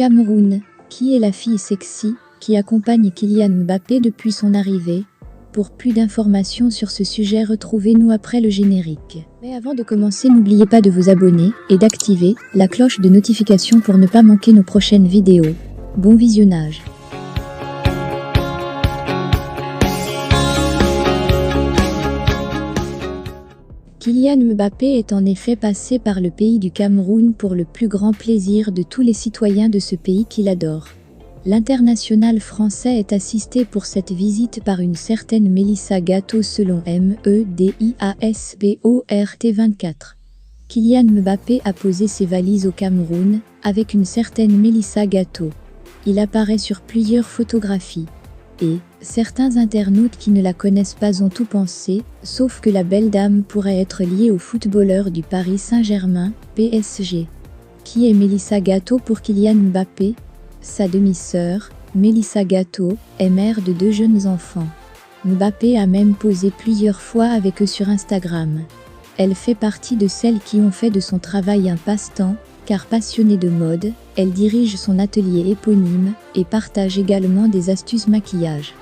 Cameroun, qui est la fille sexy qui accompagne Kylian Mbappé depuis son arrivée? Pour plus d'informations sur ce sujet, retrouvez-nous après le générique. Mais avant de commencer, n'oubliez pas de vous abonner et d'activer la cloche de notification pour ne pas manquer nos prochaines vidéos. Bon visionnage. Kylian Mbappé est en effet passé par le pays du Cameroun pour le plus grand plaisir de tous les citoyens de ce pays qu'il adore. L'international français est assisté pour cette visite par une certaine Mélissa Gatto selon MEDIASPORT24. Kylian Mbappé a posé ses valises au Cameroun avec une certaine Mélissa Gatto. Il apparaît sur plusieurs photographies. Et certains internautes qui ne la connaissent pas ont tout pensé, sauf que la belle dame pourrait être liée au footballeur du Paris Saint-Germain, PSG. Qui est Mélissa Gatto pour Kylian Mbappé? Sa demi-sœur, Mélissa Gatto, est mère de 2 jeunes enfants. Mbappé a même posé plusieurs fois avec eux sur Instagram. Elle fait partie de celles qui ont fait de son travail un passe-temps, car passionnée de mode, elle dirige son atelier éponyme et partage également des astuces maquillage.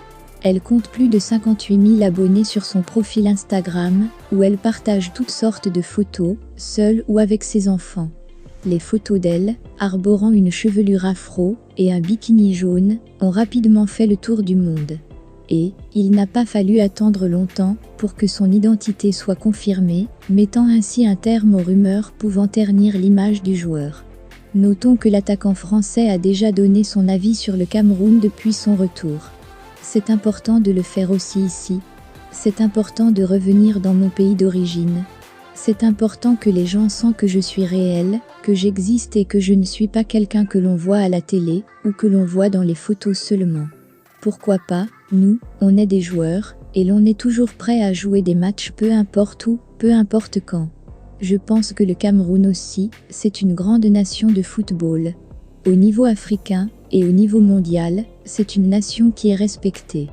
Elle compte plus de 58 000 abonnés sur son profil Instagram, où elle partage toutes sortes de photos, seule ou avec ses enfants. Les photos d'elle, arborant une chevelure afro et un bikini jaune, ont rapidement fait le tour du monde. Et il n'a pas fallu attendre longtemps pour que son identité soit confirmée, mettant ainsi un terme aux rumeurs pouvant ternir l'image du joueur. Notons que l'attaquant français a déjà donné son avis sur le Cameroun depuis son retour. C'est important de le faire aussi ici. C'est important de revenir dans mon pays d'origine. C'est important que les gens sentent que je suis réel, que j'existe et que je ne suis pas quelqu'un que l'on voit à la télé ou que l'on voit dans les photos seulement. Pourquoi pas, nous, on est des joueurs, et l'on est toujours prêt à jouer des matchs peu importe où, peu importe quand. Je pense que le Cameroun aussi, c'est une grande nation de football. Au niveau africain et au niveau mondial, c'est une nation qui est respectée.